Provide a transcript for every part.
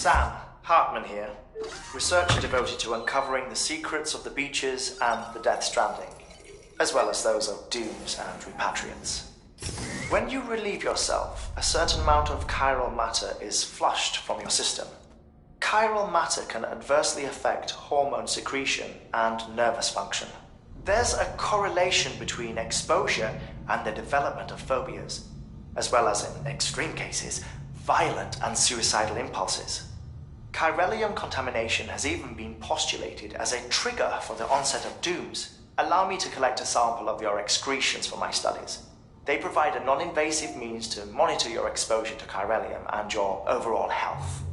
Sam, Hartman here, researcher devoted to uncovering the secrets of the beaches and the Death Stranding, as well as those of dooms and repatriants. When you relieve yourself, a certain amount of chiral matter is flushed from your system. Chiral matter can adversely affect hormone secretion and nervous function. There's a correlation between exposure and the development of phobias, as well as, in extreme cases, violent and suicidal impulses. Chiralium contamination has even been postulated as a trigger for the onset of dooms. Allow me to collect a sample of your excretions for my studies. They provide a non-invasive means to monitor your exposure to chiralium and your overall health.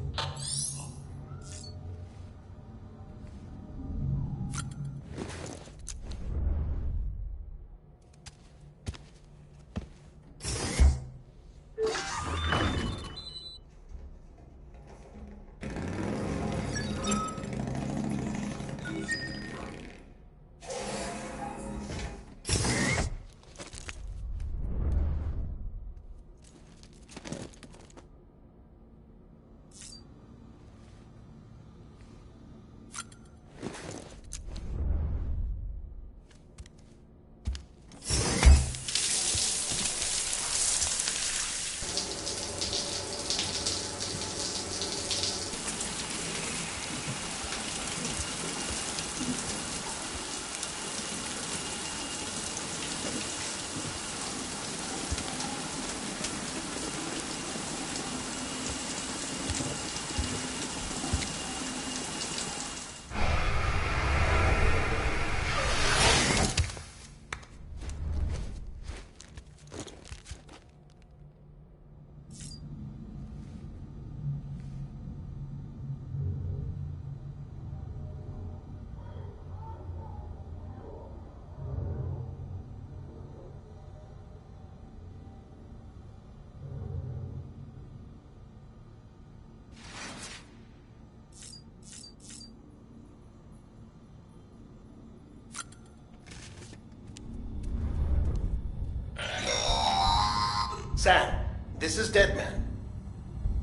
Sam, this is Deadman.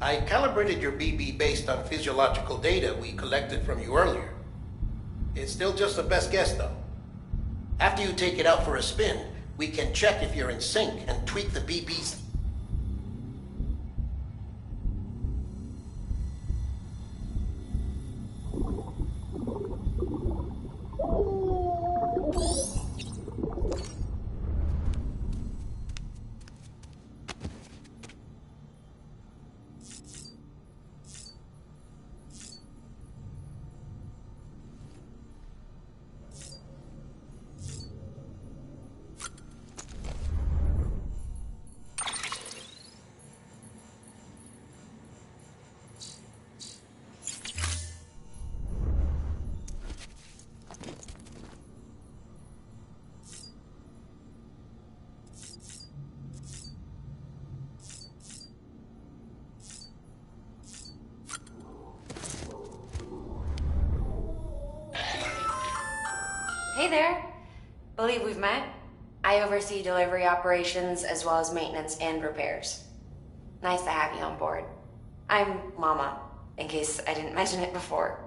I calibrated your BB based on physiological data we collected from you earlier. It's still just a best guess, though. After you take it out for a spin, we can check if you're in sync and tweak the BB's. Hey there. Believe we've met. I oversee delivery operations as well as maintenance and repairs. Nice to have you on board. I'm Mama, in case I didn't mention it before.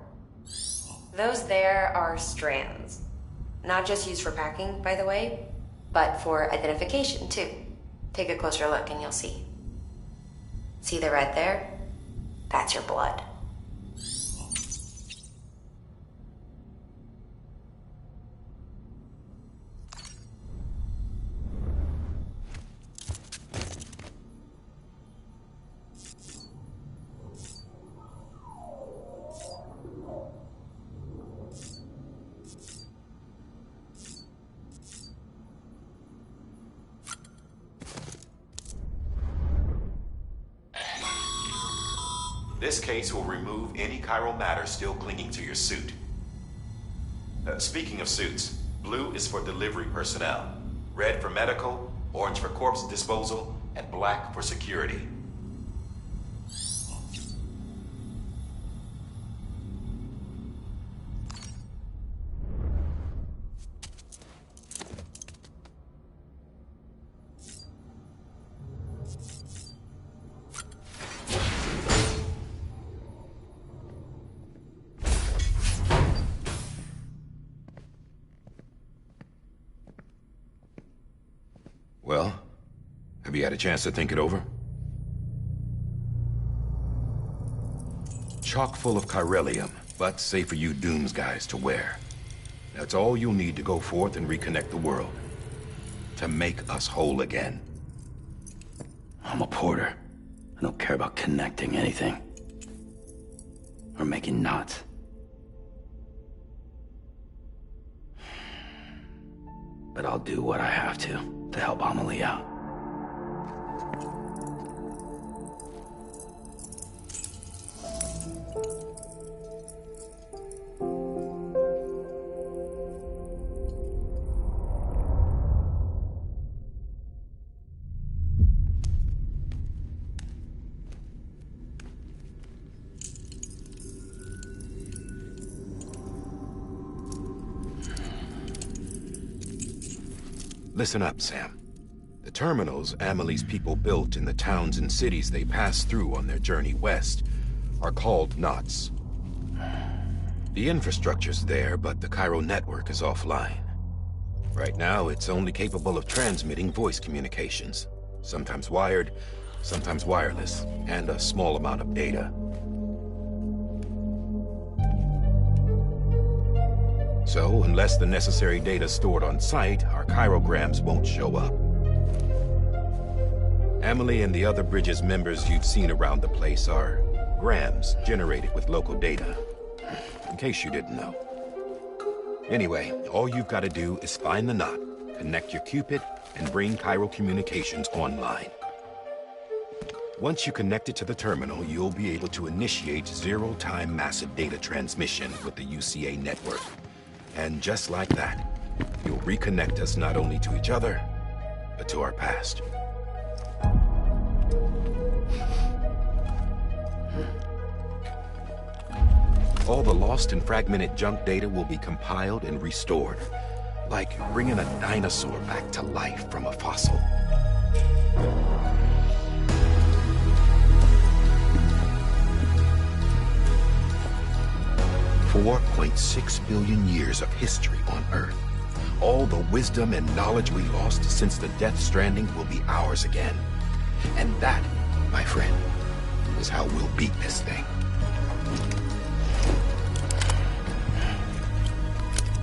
Those there are strands. Not just used for packing, by the way, but for identification too. Take a closer look and you'll see. See the red there? That's your blood. This case will remove any chiral matter still clinging to your suit. Speaking of suits, blue is for delivery personnel, red for medical, orange for corpse disposal, and black for security. Have you had a chance to think it over? Chock full of chiralium, but safe for you Dooms guys to wear. That's all you'll need to go forth and reconnect the world. To make us whole again. I'm a porter. I don't care about connecting anything. Or making knots. But I'll do what I have to help Amelie out. Listen up, Sam. The terminals Amelie's people built in the towns and cities they passed through on their journey west are called knots. The infrastructure's there, but the Cairo network is offline. Right now, it's only capable of transmitting voice communications. Sometimes wired, sometimes wireless, and a small amount of data. So, unless the necessary data stored on site, our chirograms won't show up. Amelie and the other Bridges members you've seen around the place are grams generated with local data. In case you didn't know. Anyway, all you've got to do is find the knot, connect your Cupid, and bring Cairo communications online. Once you connect it to the terminal, you'll be able to initiate zero-time massive data transmission with the UCA network. And just like that, you'll reconnect us not only to each other, but to our past. All the lost and fragmented junk data will be compiled and restored, like bringing a dinosaur back to life from a fossil. $4.6 billion years of history on Earth. All the wisdom and knowledge we lost since the Death Stranding will be ours again. And that, my friend, is how we'll beat this thing.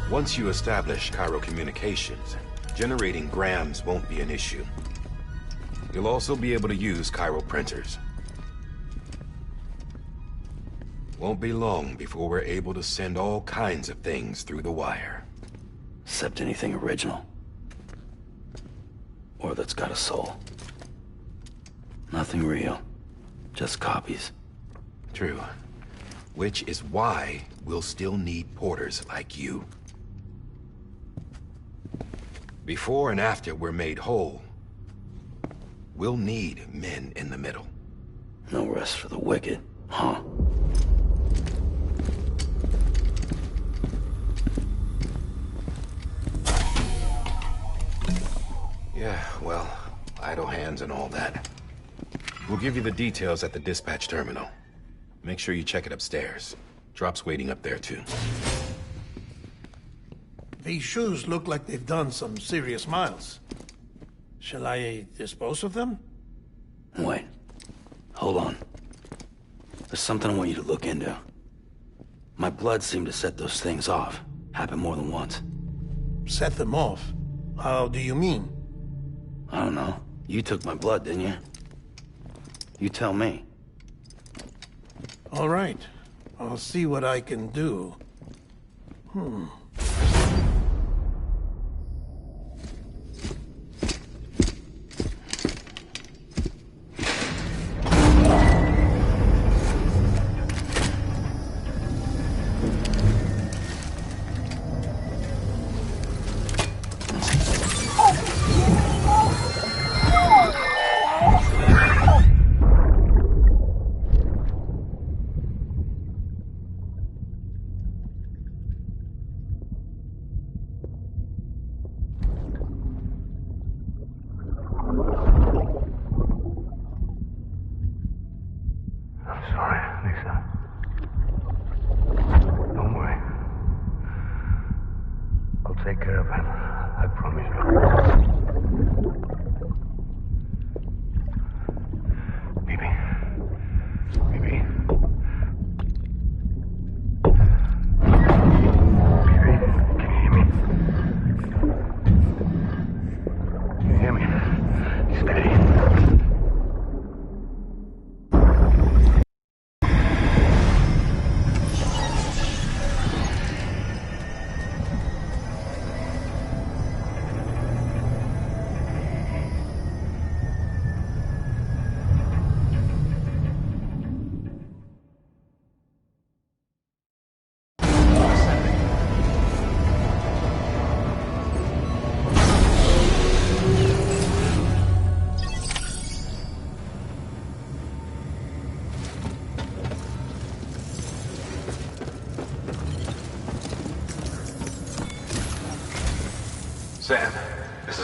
Once you establish Cairo communications, generating grams won't be an issue. You'll also be able to use Cairo printers. Won't be long before we're able to send all kinds of things through the wire. Except anything original. Or that's got a soul. Nothing real. Just copies. True. Which is why we'll still need porters like you. Before and after we're made whole, we'll need men in the middle. No rest for the wicked, huh? Yeah, well, idle hands and all that. We'll give you the details at the dispatch terminal. Make sure you check it upstairs. Drop's waiting up there, too. These shoes look like they've done some serious miles. Shall I dispose of them? Wait. Hold on. There's something I want you to look into. My blood seemed to set those things off. Happened more than once. Set them off? How do you mean? I don't know. You took my blood, didn't you? You tell me. All right. I'll see what I can do.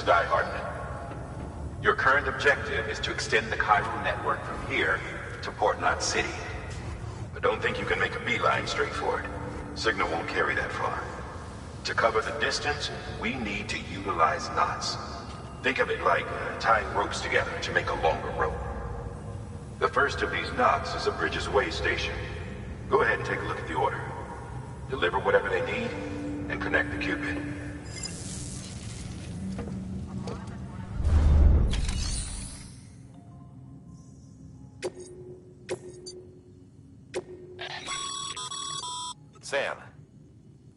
is Die Hardman. Your current objective is to extend the chiral network from here to Port Knot City. But don't think you can make a beeline straight for it. Signal won't carry that far. To cover the distance, we need to utilize knots. Think of it like tying ropes together to make a longer rope. The first of these knots is a Bridges Way station. Go ahead and take a look at the order. Deliver whatever they need, and connect the Cupid. Sam,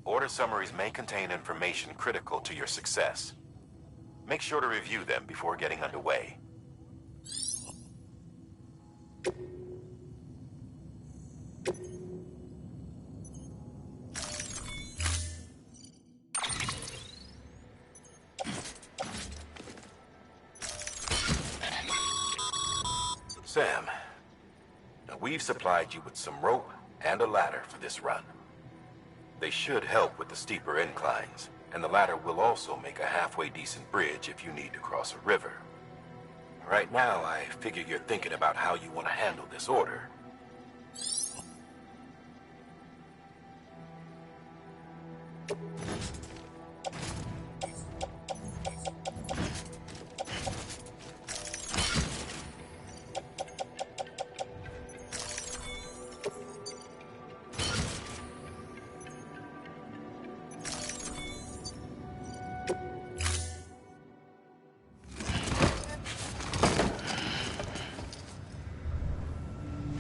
order summaries may contain information critical to your success. Make sure to review them before getting underway. Sam, now we've supplied you with some rope and a ladder for this run. They should help with the steeper inclines, and the ladder will also make a halfway decent bridge if you need to cross a river. Right now, I figure you're thinking about how you want to handle this order.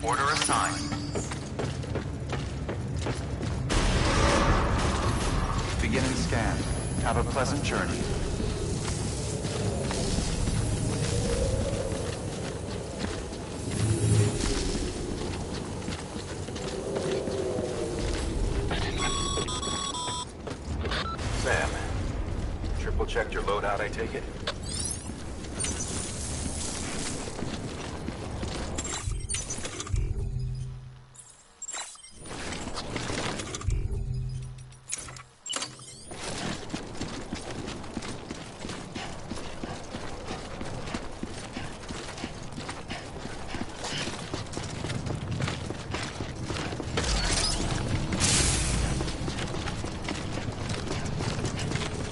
Order assigned. Beginning scan. Have a pleasant journey. Sam, triple checked your loadout, I take it?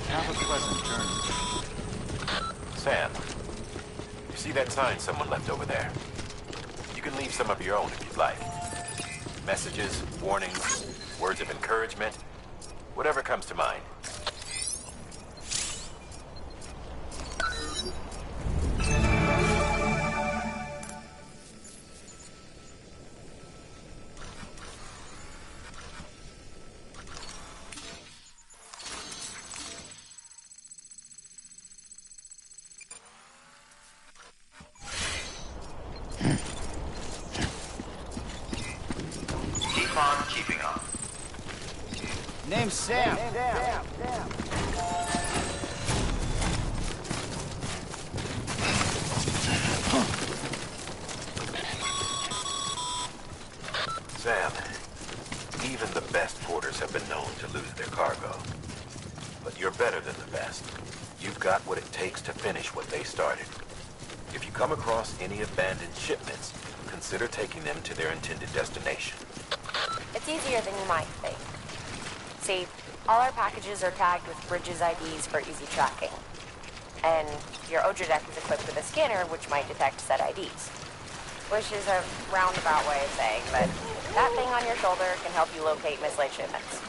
Have a pleasant journey. Sam, you see that sign someone left over there? You can leave some of your own if you'd like. Messages, warnings, words of encouragement, whatever comes to mind. Keep on keeping on. Name's Sam. Sam, even the best porters have been known to lose their cargo. But you're better than the best. You've got what it takes to finish what they started. If you come across any abandoned shipments, consider taking them to their intended destination. It's easier than you might think. See, all our packages are tagged with Bridges IDs for easy tracking. And your Odra deck is equipped with a scanner which might detect said IDs. Which is a roundabout way of saying that that thing on your shoulder can help you locate mislaid shipments.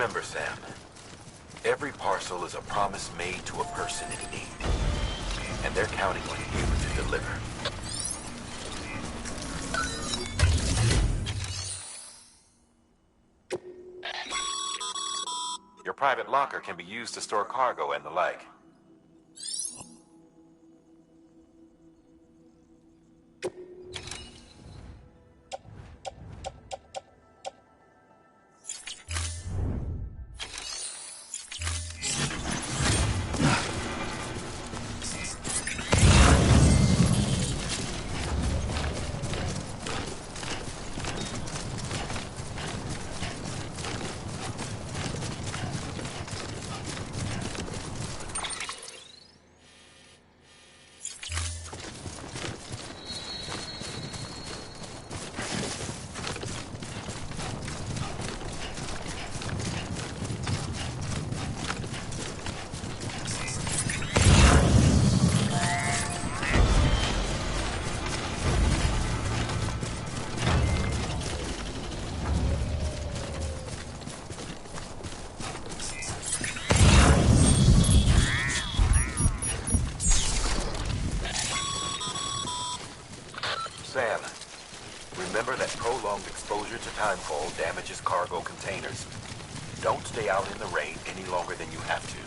Remember, Sam, every parcel is a promise made to a person in need. And they're counting on you to deliver. Your private locker can be used to store cargo and the like. Sam, remember that prolonged exposure to timefall damages cargo containers. Don't stay out in the rain any longer than you have to.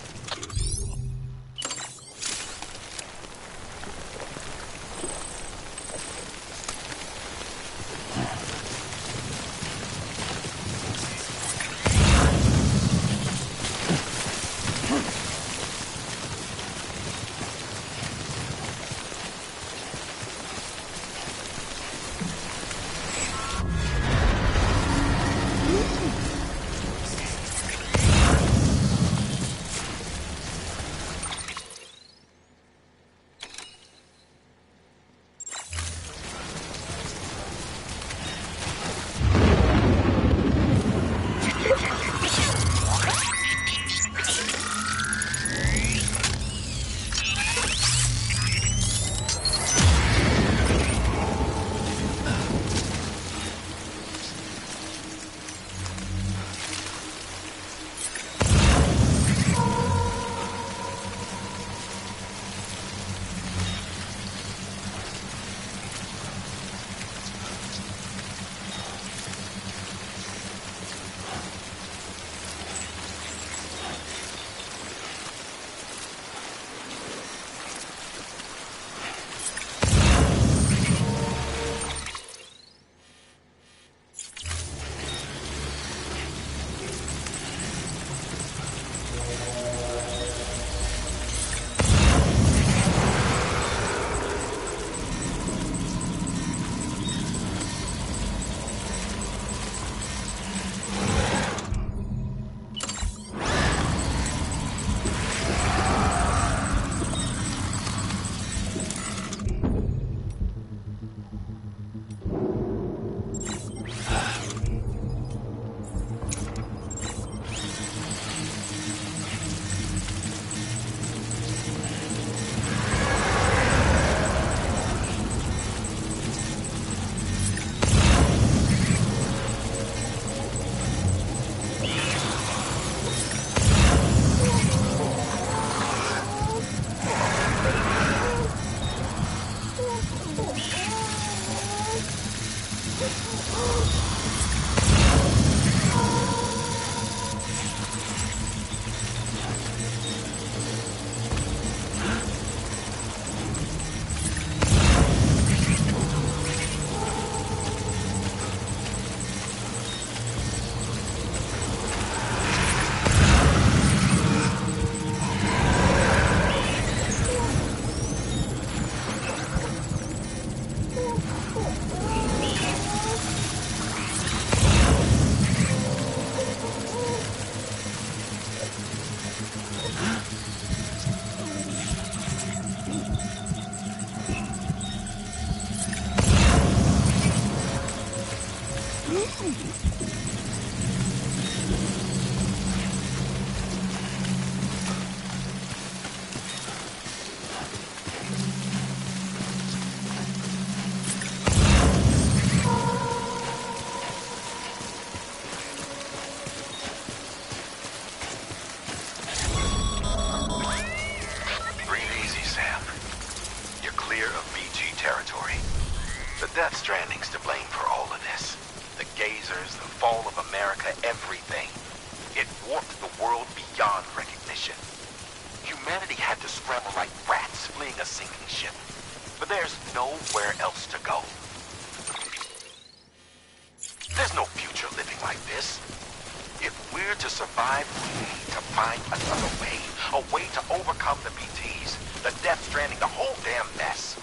here to survive. We need to find another way. A way to overcome the BTs, the Death Stranding, the whole damn mess.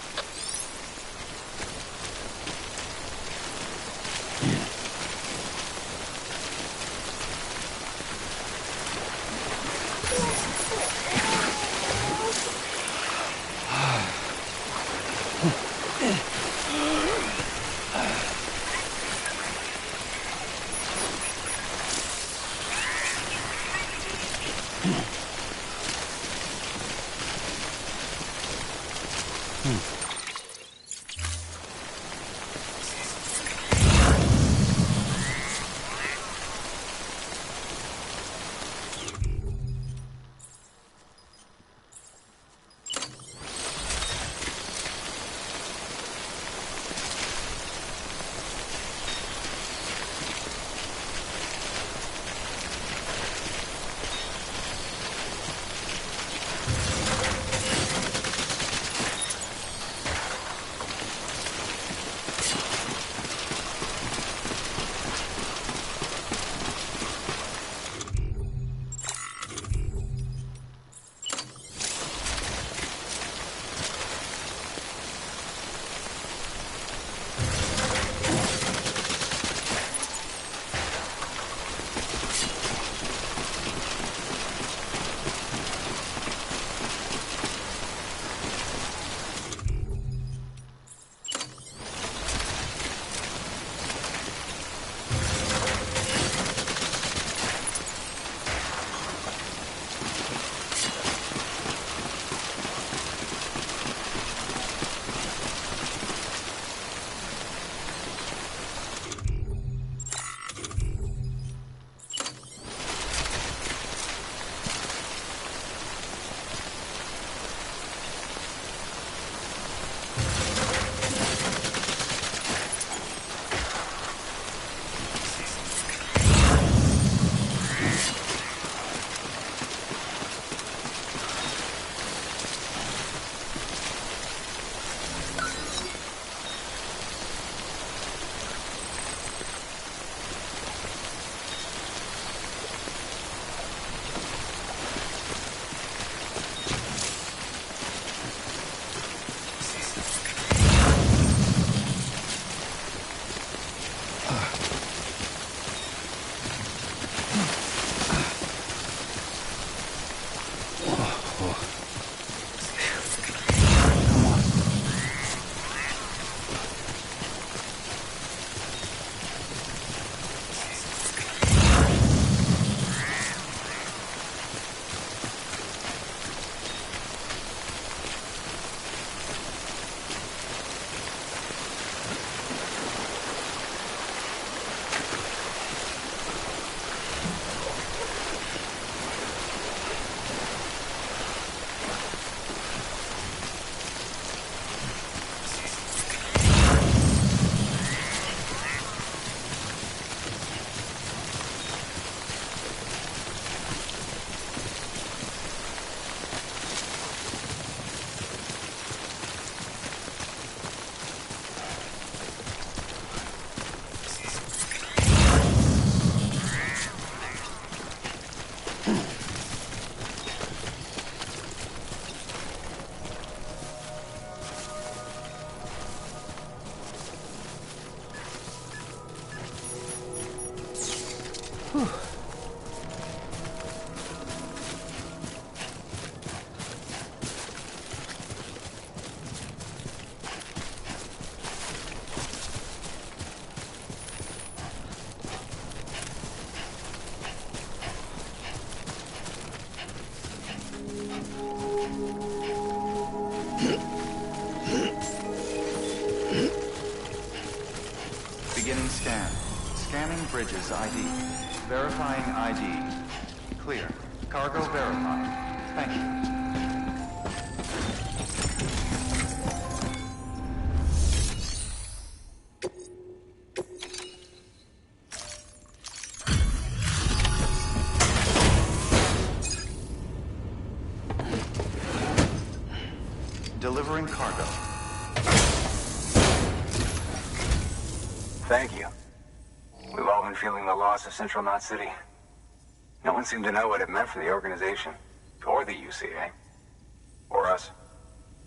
Beginning scan. Scanning bridges ID. Verifying ID. Clear. Cargo verified. Thank you. Delivering cargo. Thank you. We've all been feeling the loss of Central Knot City. No one seemed to know what it meant for the organization, or the UCA, or us.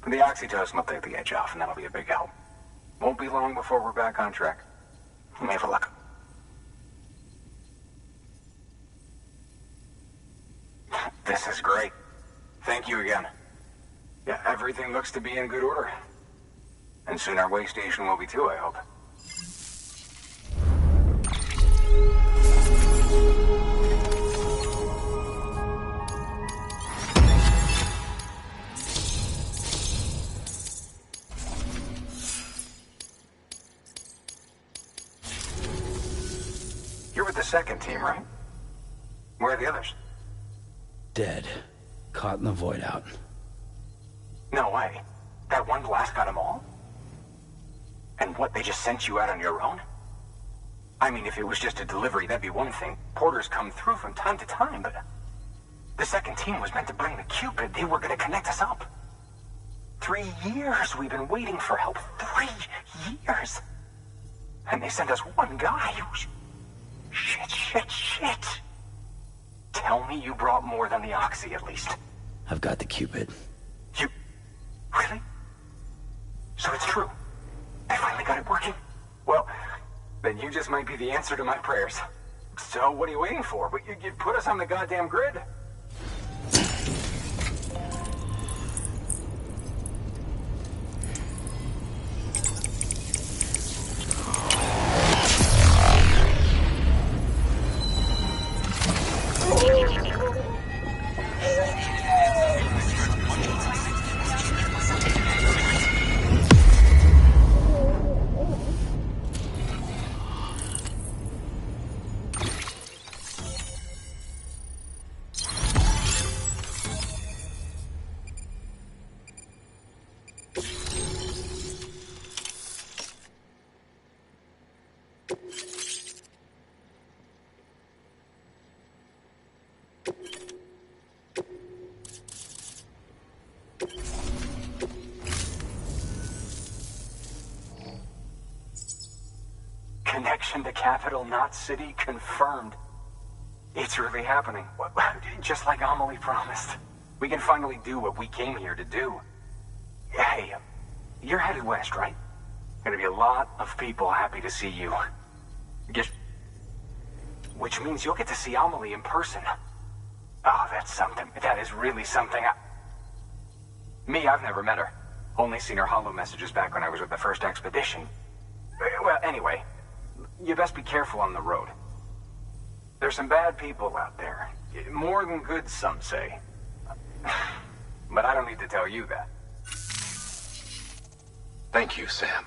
But the oxytocin will take the edge off, and that'll be a big help. Won't be long before we're back on track. You may have a look. This is great. Thank you again. Yeah, everything looks to be in good order. And soon our way station will be too, I hope. You're with the second team, right? Where are the others? Dead. Caught in the void out. No way. That one blast got them all? And what, they just sent you out on your own? I mean, if it was just a delivery, that'd be one thing. Porters come through from time to time, but... The second team was meant to bring the Cupid. They were gonna connect us up. 3 years we've been waiting for help. 3 years! And they sent us one guy. Shit. Tell me you brought more than the Oxy, at least. I've got the Cupid. You... Really? So it's true? They finally got it working? Well, then you just might be the answer to my prayers. So what are you waiting for? You put us on the goddamn grid? Connection to capital, not city, confirmed. It's really happening. Just like Amelie promised. We can finally do what we came here to do. Hey, you're headed west, right? Gonna be a lot of people happy to see you. Which means you'll get to see Amelie in person. Oh, that's something. That is really something. I've never met her. Only seen her holo messages back when I was with the first expedition. Well, anyway, you best be careful on the road. There's some bad people out there. More than good, some say. But I don't need to tell you that. Thank you, Sam.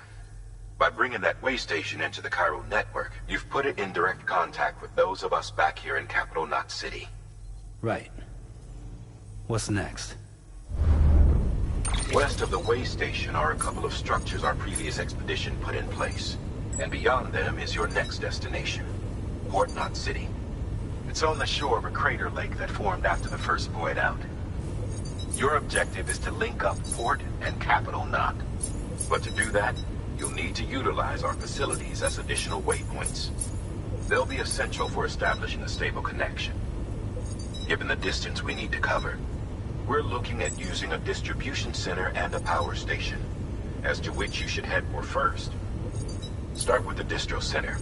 By bringing that way station into the Cairo network, you've put it in direct contact with those of us back here in Capital Knot City. Right. What's next? West of the way station are a couple of structures our previous expedition put in place. And beyond them is your next destination, Port Knot City. It's on the shore of a crater lake that formed after the first void out. Your objective is to link up Port and Capital Knot. But to do that, you'll need to utilize our facilities as additional waypoints. They'll be essential for establishing a stable connection. Given the distance we need to cover, we're looking at using a distribution center and a power station, as to which you should head for first. Start with the distro center.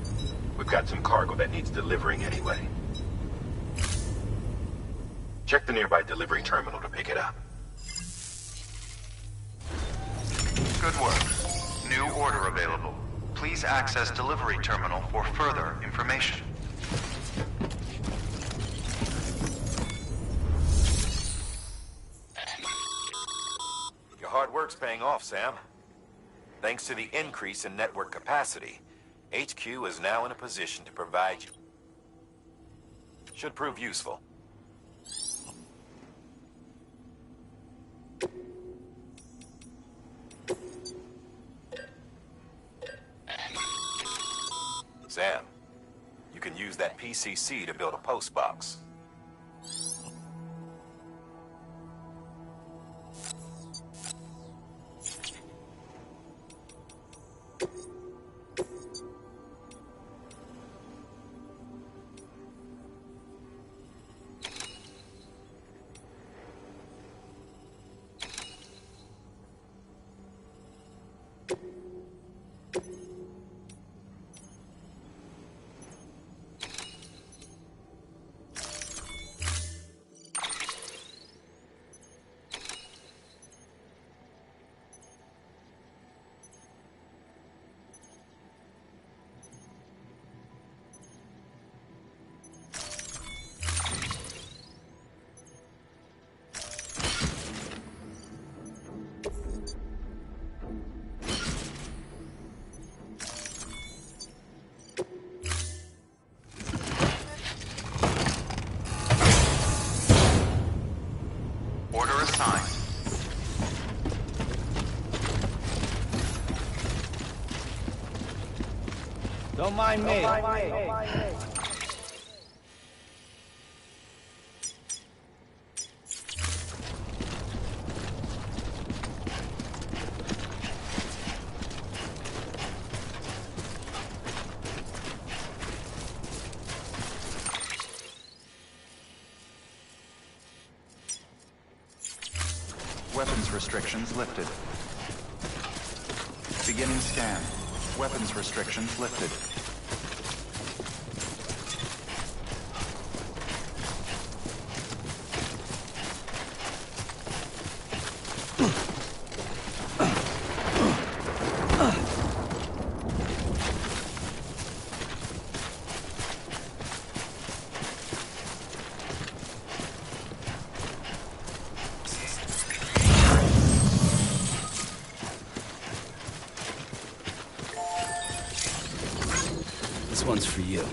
We've got some cargo that needs delivering anyway. Check the nearby delivery terminal to pick it up. Good work. New order available. Please access delivery terminal for further information. Your hard work's paying off, Sam. Thanks to the increase in network capacity, HQ is now in a position to provide you. Should prove useful. Sam, you can use that PCC to build a post box. Don't mind me. Weapons restrictions lifted. Beginning scan. Weapons restrictions lifted. This one's for you.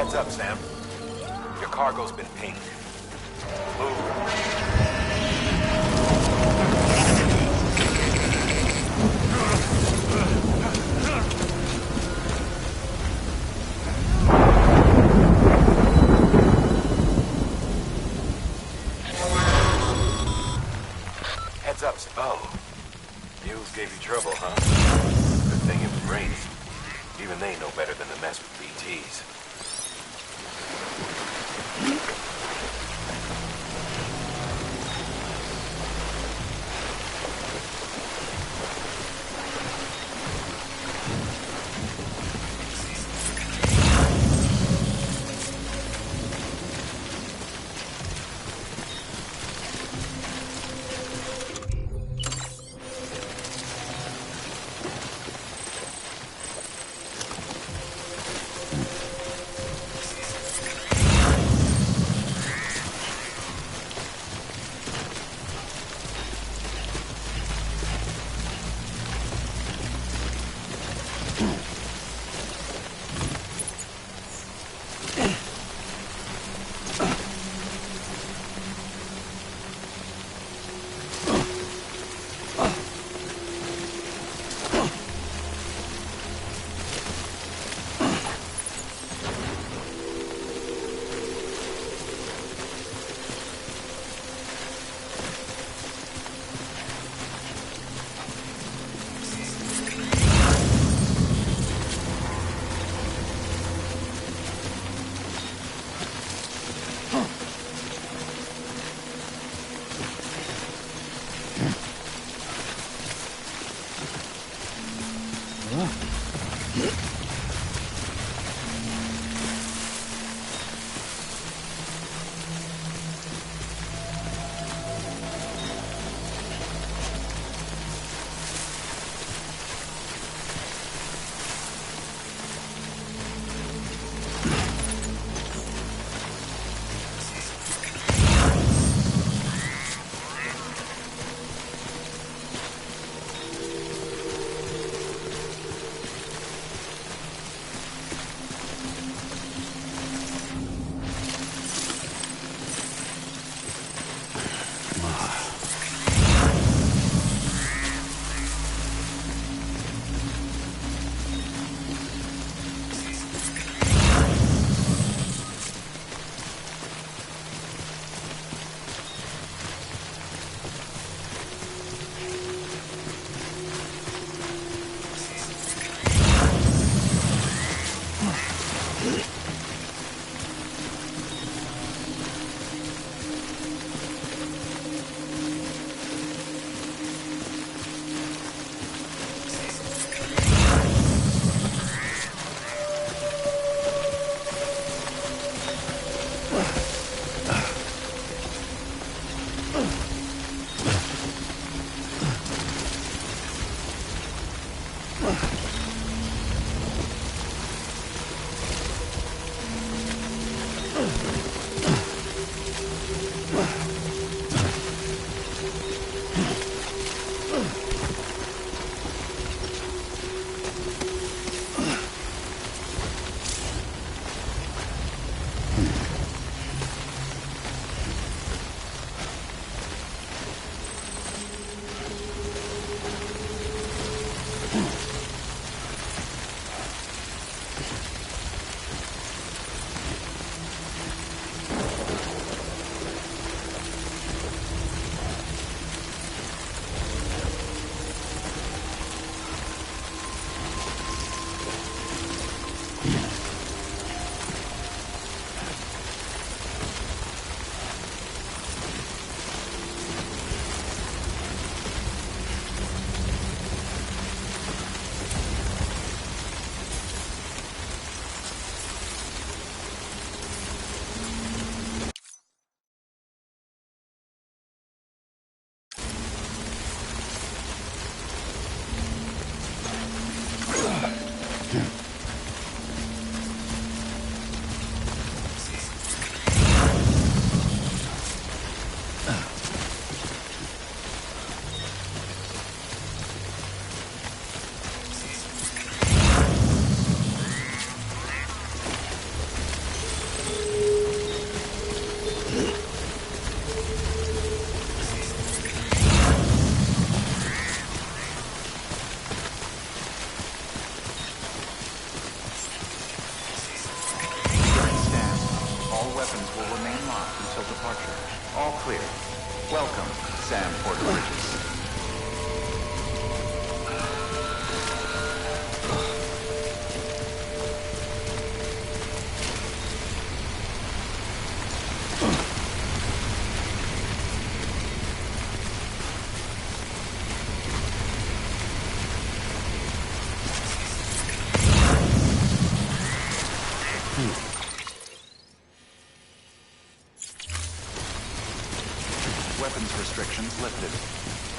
Heads up, Sam. Your cargo's been pinged. Move. Heads up. Oh. Mules gave you trouble, huh? Good thing it was raining. Even they know better than to mess with BTs. Weapons restrictions lifted.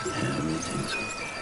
Everything's okay.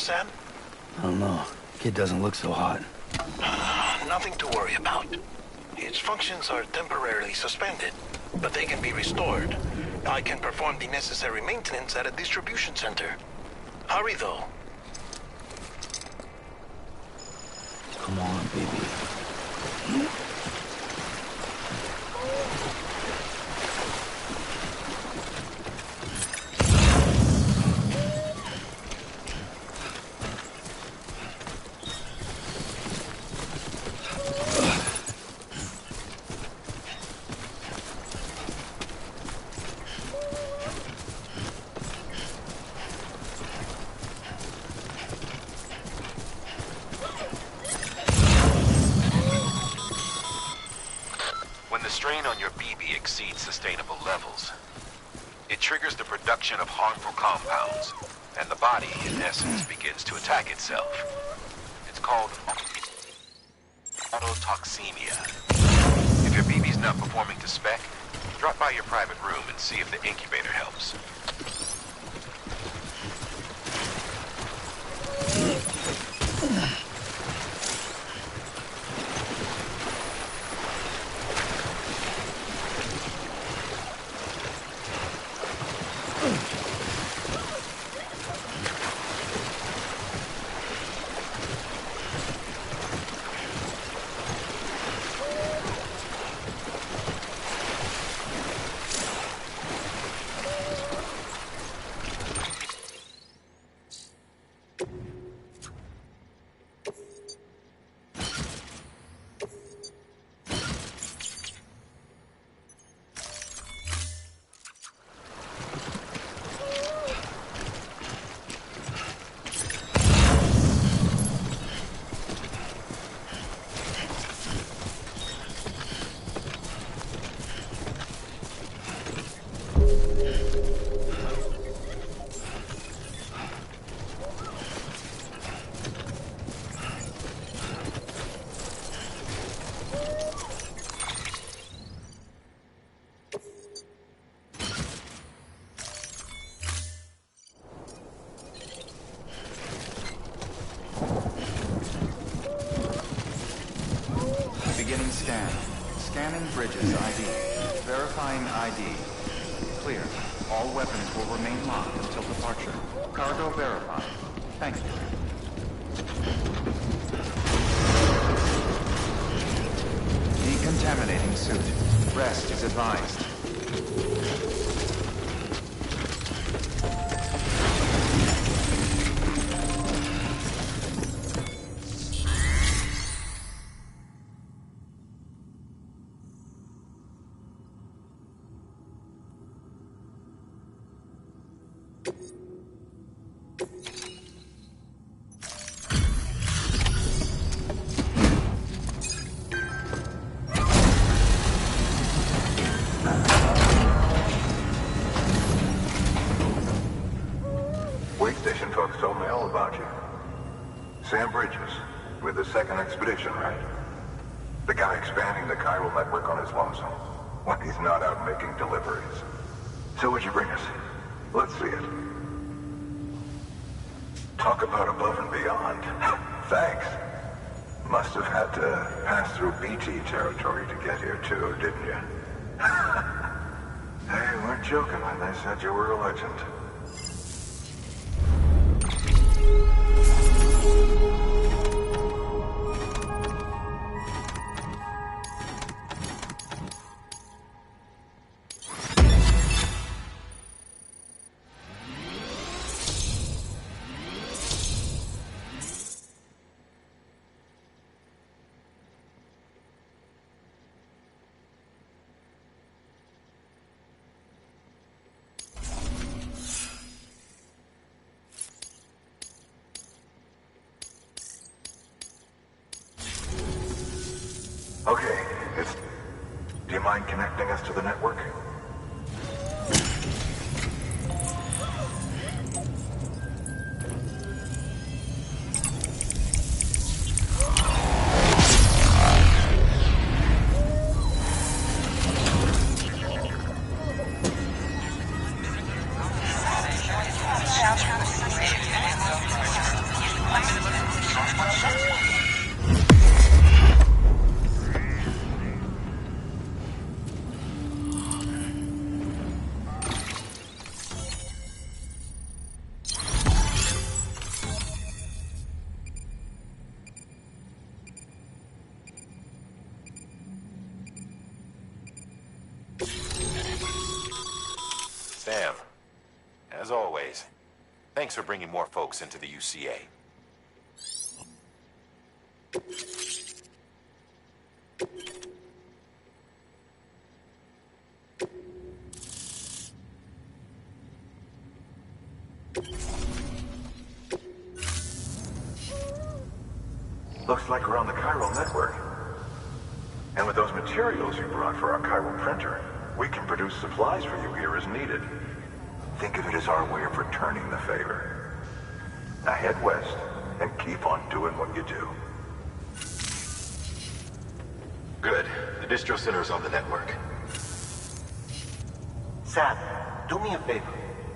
Sam? I don't know. Kid doesn't look so hot. Nothing to worry about. Its functions are temporarily suspended, but they can be restored. I can perform the necessary maintenance at a distribution center. Hurry, though. Come on, baby. Strain on your BB exceeds sustainable levels. It triggers the production of harmful compounds, and the body, in essence, begins to attack itself. It's called autotoxemia. If your BB's not performing to spec, drop by your private room and see if the incubator helps. Beginning scan. Scanning Bridges ID. Verifying ID. Clear. All weapons will remain locked until departure. Cargo verified. Thank you. Decontaminating suit. Rest is advised. Wait station folks told me all about you. Sam Bridges, with the second expedition, right? The guy expanding the chiral network on his lonesome, when he's not out making deliveries. So what'd you bring us? Let's see it. Talk about above and beyond. Thanks. Must have had to pass through BT territory to get here too, didn't you? They weren't joking when they said you were a legend. Okay, do you mind connecting us to the network? Sam, as always, thanks for bringing more folks into the UCA. Looks like we're on the chiral network. And with those materials you brought for our chiral printer, we can produce supplies for you here as needed. Think of it as our way of returning the favor. Now head west and keep on doing what you do. Good. The distro center is on the network. Sam, do me a favor.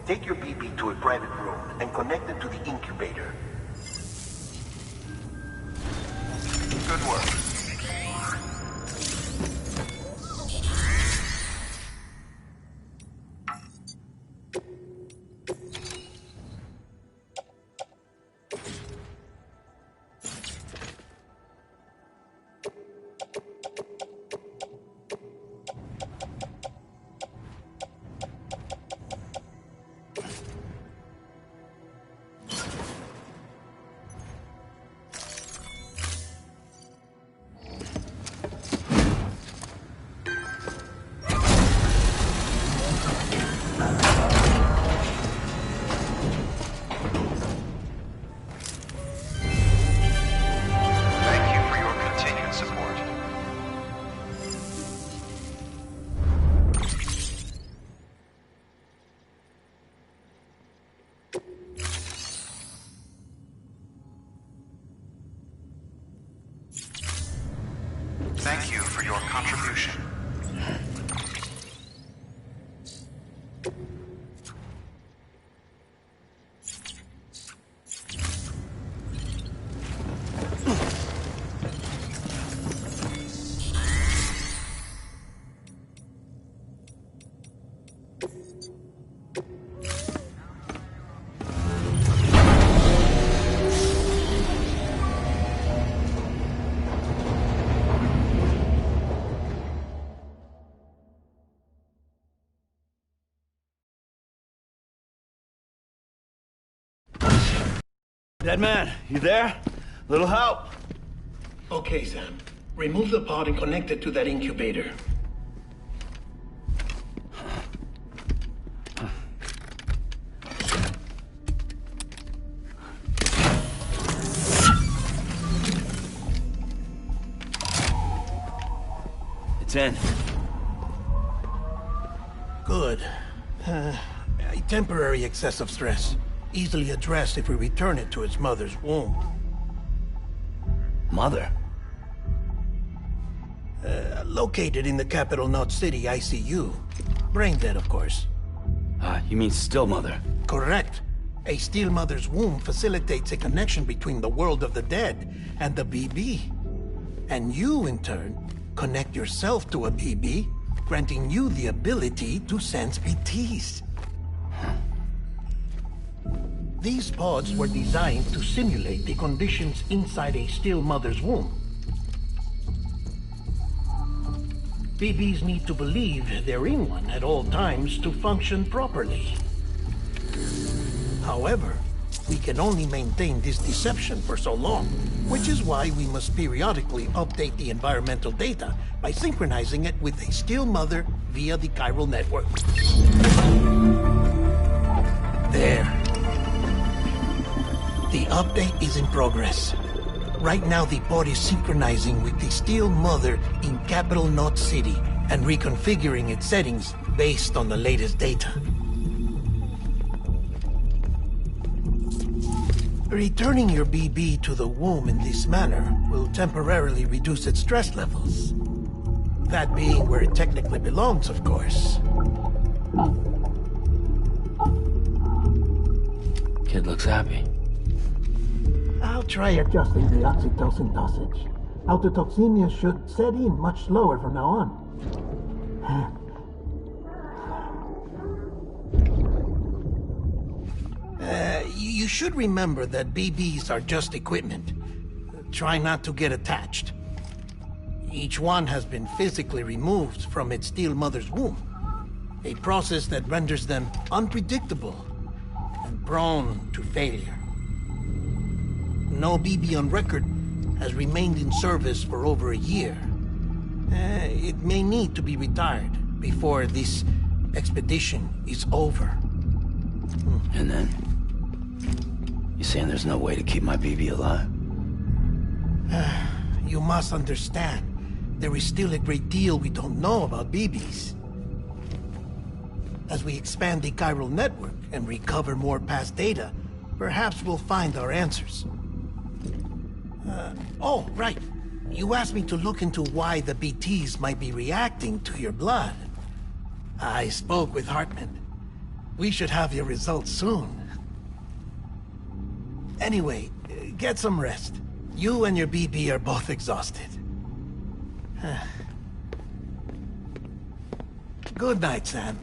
Take your BB to a private room and connect it to the incubator. Good work. you for your contribution. Dead man, you there? Little help? Okay, Sam. Remove the pod and connect it to that incubator. It's in. Good. A temporary excessive stress. Easily addressed if we return it to its mother's womb. Mother? Located in the capital Knot City ICU. Brain dead, of course. You mean still mother? Correct. A still mother's womb facilitates a connection between the world of the dead and the BB. And you, in turn, connect yourself to a BB, granting you the ability to sense BTs. These pods were designed to simulate the conditions inside a still mother's womb. BBs need to believe they're in one at all times to function properly. However, we can only maintain this deception for so long, which is why we must periodically update the environmental data by synchronizing it with a still mother via the chiral network. There. The update is in progress. Right now, the pod is synchronizing with the still mother in capital Knot City and reconfiguring its settings based on the latest data. Returning your BB to the womb in this manner will temporarily reduce its stress levels. That being where it technically belongs, of course. Kid looks happy. I'll try adjusting the oxytocin dosage. Autotoxemia should set in much slower from now on. You should remember that BBs are just equipment. Try not to get attached. Each one has been physically removed from its still mother's womb. A process that renders them unpredictable and prone to failure. No BB on record has remained in service for over a year. It may need to be retired before this expedition is over. And then? You saying there's no way to keep my BB alive? You must understand, there is still a great deal we don't know about BBs. As we expand the chiral network and recover more past data, perhaps we'll find our answers. Oh, right. You asked me to look into why the BTs might be reacting to your blood. I spoke with Hartman. We should have your results soon. Anyway, get some rest. You and your BB are both exhausted. Good night, Sam.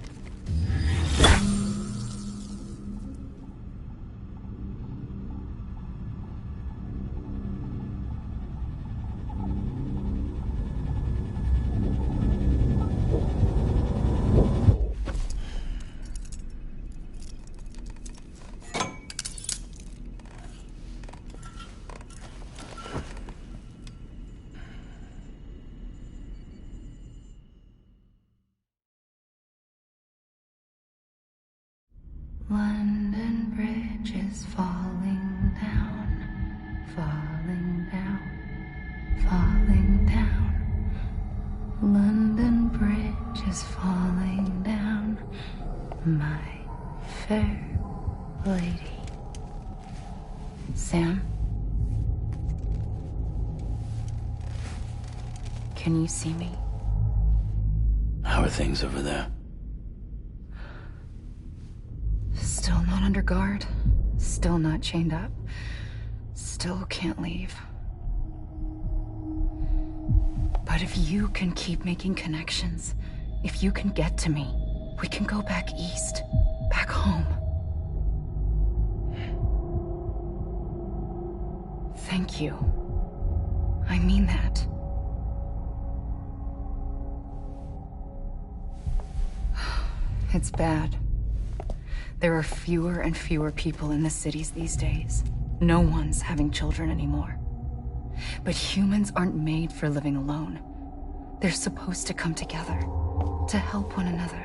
London Bridge is falling down, falling down, falling down. London Bridge is falling down, my fair lady. Sam? Can you see me? How are things over there? Still not under guard. Still not chained up. Still can't leave. But if you can keep making connections, if you can get to me, we can go back east. Back home. Thank you. I mean that. It's bad. There are fewer and fewer people in the cities these days. No one's having children anymore. But humans aren't made for living alone. They're supposed to come together, to help one another.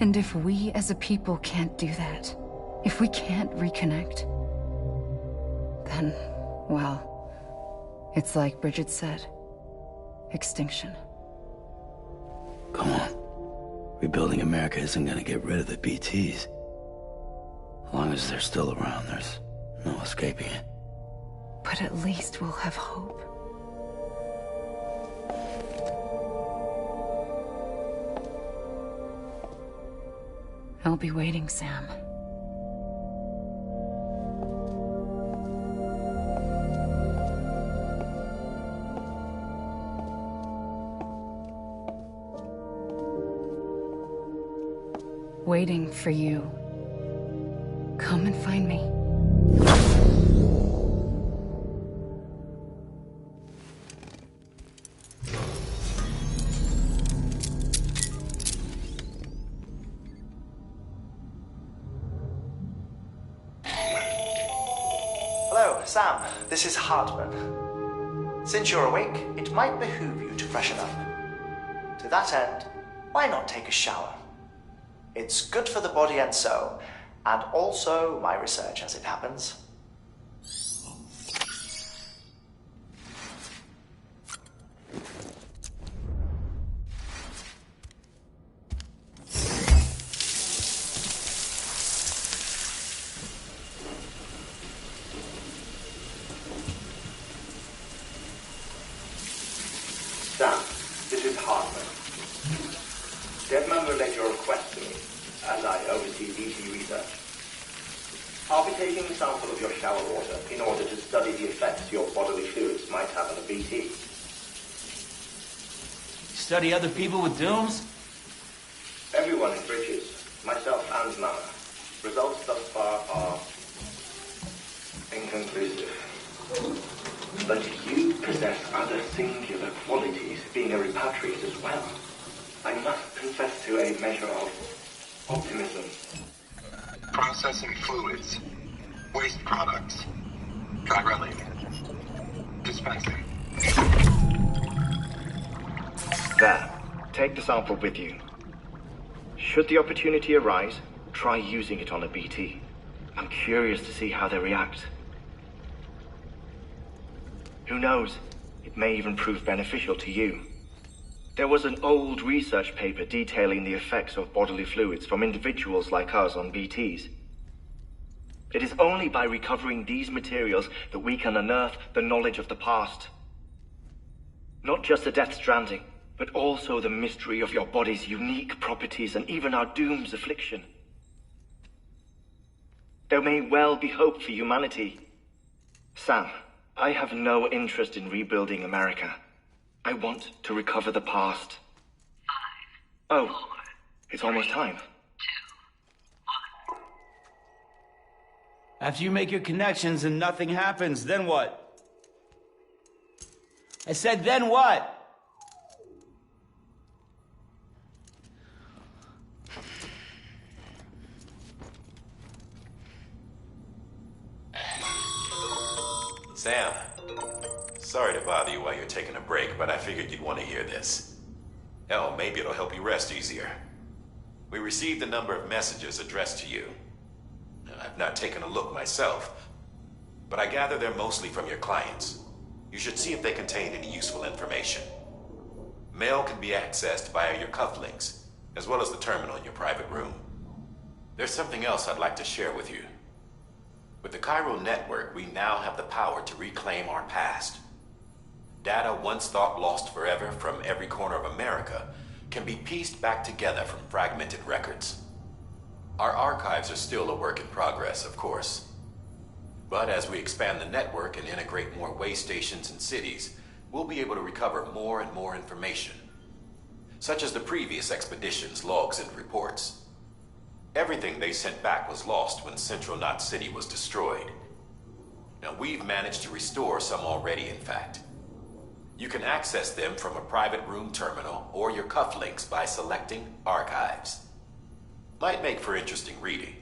And if we as a people can't do that, if we can't reconnect, then, well, it's like Bridget said, extinction. Come on. Rebuilding America isn't gonna get rid of the BTs. As long as they're still around, there's no escaping it. But at least we'll have hope. I'll be waiting, Sam. Waiting for you. Come and find me. Hello, Sam. This is Hartman. Since you're awake, it might behoove you to freshen up. To that end, why not take a shower? It's good for the body and soul, and also my research as it happens. Sam, this is Hartman. Deadman relayed your request to me, as I oversee BT research. I'll be taking a sample of your shower water in order to study the effects your bodily fluids might have on a BT. Study other people with dooms? Everyone in Bridges, myself and Mama. Results thus far are inconclusive. But you possess other singular qualities, being a repatriate as well. I must confess to a measure of optimism. Processing fluids. Waste products. Dry dispensing. There. Take the sample with you. Should the opportunity arise, try using it on a BT. I'm curious to see how they react. Who knows? It may even prove beneficial to you. There was an old research paper detailing the effects of bodily fluids from individuals like us on BTs. It is only by recovering these materials that we can unearth the knowledge of the past. Not just the Death Stranding, but also the mystery of your body's unique properties and even our doom's affliction. There may well be hope for humanity. Sam, I have no interest in rebuilding America. I want to recover the past. 5, 4, it's almost time. 2, 1. After you make your connections and nothing happens, then what? I said, then what? Sam, sorry to bother you while you're taking a break, but I figured you'd want to hear this. Hell, maybe it'll help you rest easier. We received a number of messages addressed to you. I've not taken a look myself, but I gather they're mostly from your clients. You should see if they contain any useful information. Mail can be accessed via your cufflinks, as well as the terminal in your private room. There's something else I'd like to share with you. With the Cairo network, we now have the power to reclaim our past. Data once thought lost forever from every corner of America can be pieced back together from fragmented records. Our archives are still a work in progress, of course. But as we expand the network and integrate more way stations and cities, we'll be able to recover more and more information, such as the previous expedition's logs and reports. Everything they sent back was lost when Central Knot City was destroyed. Now, we've managed to restore some already, in fact. You can access them from a private room terminal or your cufflinks by selecting Archives. Might make for interesting reading.